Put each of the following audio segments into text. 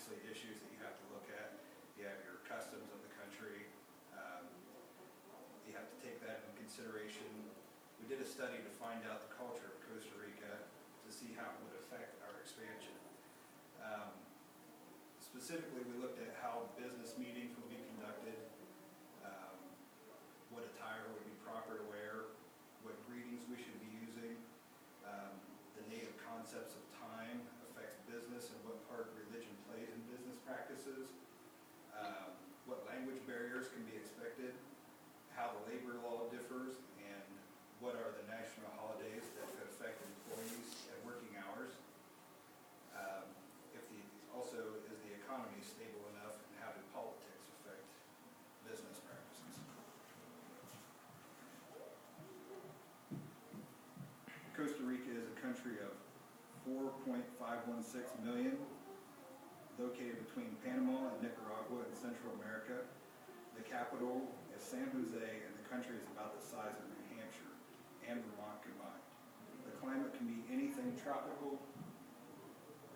obviously issues that you have to look at. You have your customs of the country. You have to take that into consideration. We did a study to find out the culture of Costa Rica to see how it would affect our expansion. Specifically, we looked at how business meetings would be conducted, what attire would be proper to wear, what greetings we should be using, the native concepts of time affects business and what part religion plays in business practices, what language barriers can be expected, how the labor law differs, and what are the national holidays that could affect employees at working hours. Also, is the economy stable enough, and how do politics affect business practices? Costa Rica is a country of 4.516 million, located between Panama and Nicaragua in Central America. The capital is San Jose, and the country is about the size of New Hampshire and Vermont combined. The climate can be anything tropical,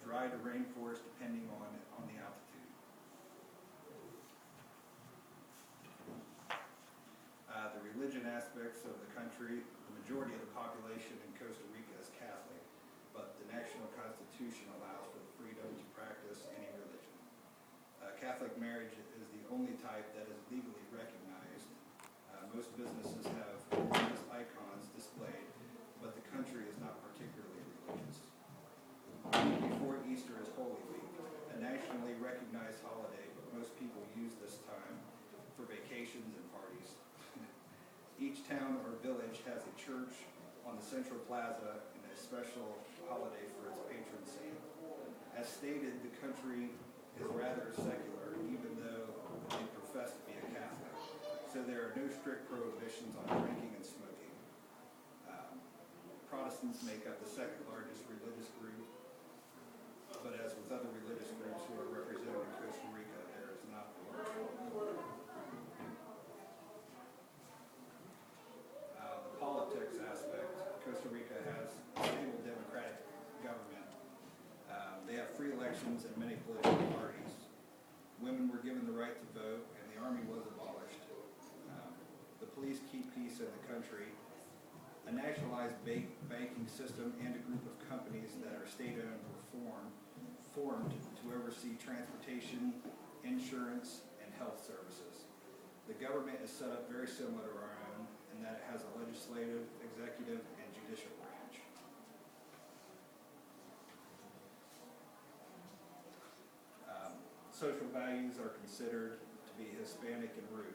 dry to rainforest, depending on the altitude. The religion aspects of the country, the majority of the population in Costa Rica is Catholic, but the national constitution allows for the freedom to practice any religion. Catholic marriage is the only type that is legally recognized. Most businesses have religious icons displayed, but the country is not particularly religious. Before Easter is Holy Week, a nationally recognized holiday, but most people use this time for vacations and parties. Each town or village has a church on the central plaza and a special holiday for its patron saint. As stated, the country is rather secular, even though they profess to be a Catholic. So there are no strict prohibitions on drinking and smoking. Protestants make up the second largest religious group, but as with other religious groups who are represented in Costa Rica, there is not the large one. The politics aspect, Costa Rica has a stable democratic government. They have free elections and many political parties. Women were given the right to vote, and the army was abolished. The police keep peace in the country. A nationalized banking system and a group of companies that are state-owned were formed to oversee transportation, insurance, and health services. The government is set up very similar to our own in that it has a legislative, executive, and judicial branch. Social values are considered to be Hispanic in root,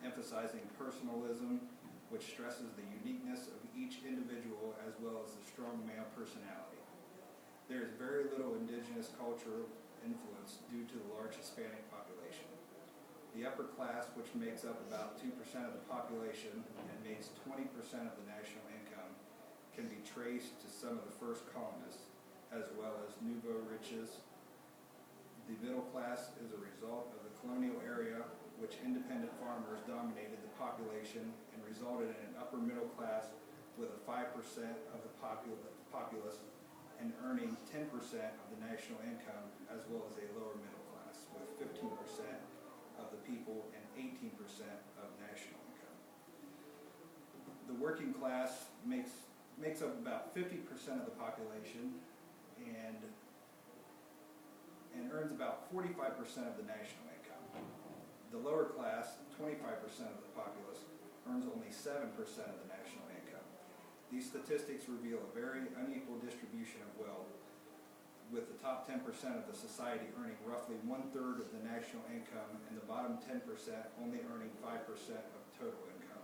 emphasizing personalism, which stresses the uniqueness of each individual as well as the strong male personality. There is very little indigenous cultural influence due to the large Hispanic population. The upper class, which makes up about 2% of the population and makes 20% of the national income, can be traced to some of the first colonists, as well as nouveau riches. The middle class is a result of the colonial era, which independent farmers dominated the population and resulted in an upper middle class with a 5% of the populace and earning 10% of the national income, as well as a lower middle class with 15% of the people and 18% of national income. The working class makes up about 50% of the population and earns about 45% of the national income. The lower class, 25% of the populace, earns only 7% of the national income. These statistics reveal a very unequal distribution of wealth, with the top 10% of the society earning roughly 1/3 of the national income and the bottom 10% only earning 5% of total income.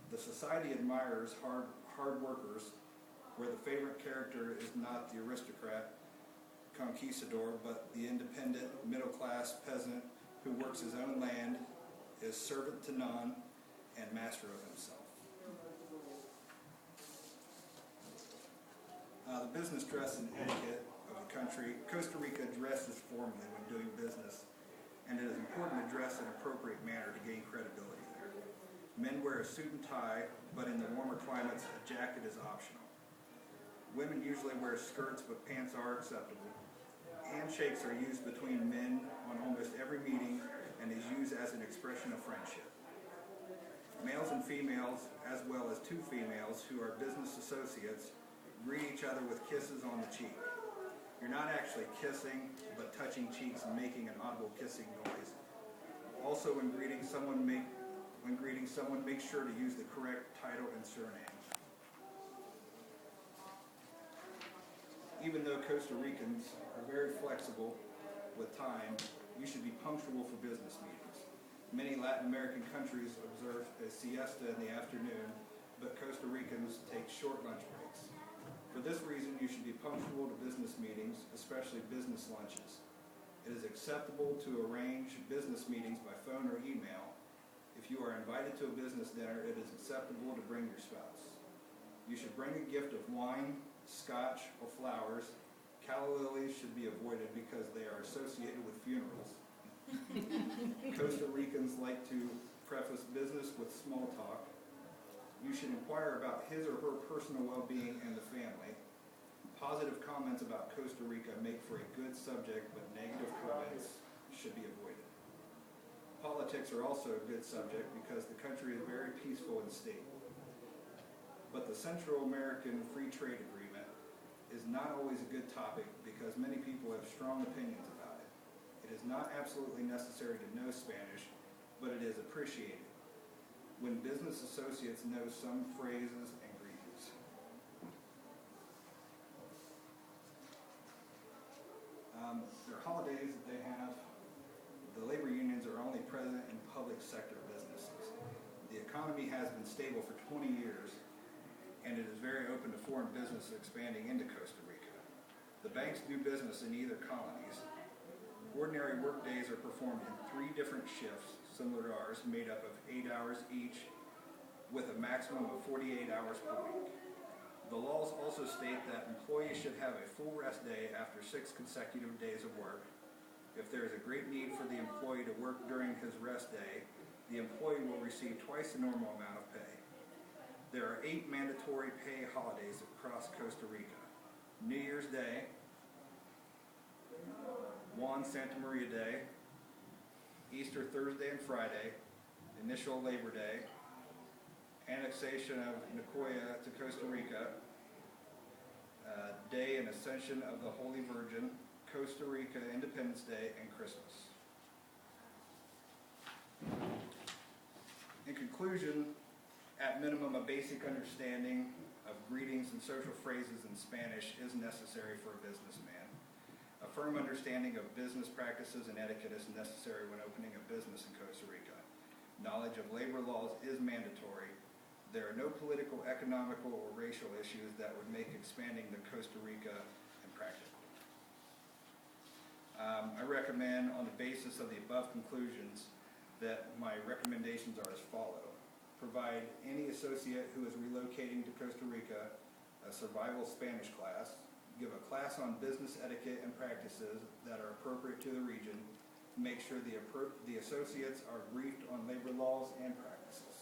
The society admires hard workers, where the favorite character is not the aristocrat conquistador, but the independent middle-class peasant who works his own land, is servant to none, and master of himself. The business dress and etiquette of the country. Costa Rica dresses formally when doing business, and it is important to dress in an appropriate manner to gain credibility there. Men wear a suit and tie, but in the warmer climates, a jacket is optional. Women usually wear skirts, but pants are acceptable. Handshakes are used between men on almost every meeting and is used as an expression of friendship. Males and females, as well as two females who are business associates, greet each other with kisses on the cheek. You're not actually kissing, but touching cheeks and making an audible kissing noise. Also, when greeting someone, make sure to use the correct title and surname. Even though Costa Ricans are very flexible with time, you should be punctual for business meetings. Many Latin American countries observe a siesta in the afternoon, but Costa Ricans take short lunch breaks. For this reason, you should be punctual to business meetings, especially business lunches. It is acceptable to arrange business meetings by phone or email. If you are invited to a business dinner, it is acceptable to bring your spouse. You should bring a gift of wine, scotch, or flowers. Calla lilies should be avoided because they are associated with funerals. Costa Ricans like to preface business with small talk. You should inquire about his or her personal well-being and the family. Positive comments about Costa Rica make for a good subject, but negative comments should be avoided. Politics are also a good subject because the country is very peaceful and stable. But the Central American Free Trade Agreement is not always a good topic because many people have strong opinions about it. It is not absolutely necessary to know Spanish, but it is appreciated when business associates know some phrases and greetings. There are holidays that they have. The labor unions are only present in public sector businesses. The economy has been stable for 20 years, and it is very open to foreign business expanding into Costa Rica. The banks do business in either colonies. Ordinary work days are performed in 3 different shifts, similar to ours, made up of 8 hours each, with a maximum of 48 hours per week. The laws also state that employees should have a full rest day after 6 consecutive days of work. If there is a great need for the employee to work during his rest day, the employee will receive twice the normal amount of pay. There are 8 mandatory pay holidays across Costa Rica. New Year's Day, Juan Santa Maria Day, Easter Thursday and Friday, initial Labor Day, annexation of Nicoya to Costa Rica, Day and Ascension of the Holy Virgin, Costa Rica Independence Day, and Christmas. In conclusion, at minimum, a basic understanding of greetings and social phrases in Spanish is necessary for a businessman. A firm understanding of business practices and etiquette is necessary when opening a business in Costa Rica. Knowledge of labor laws is mandatory. There are no political, economical, or racial issues that would make expanding to Costa Rica impractical. I recommend, on the basis of the above conclusions, that my recommendations are as follow. Provide any associate who is relocating to Costa Rica a survival Spanish class. Give a class on business etiquette and practices that are appropriate to the region. Make sure the associates are briefed on labor laws and practices.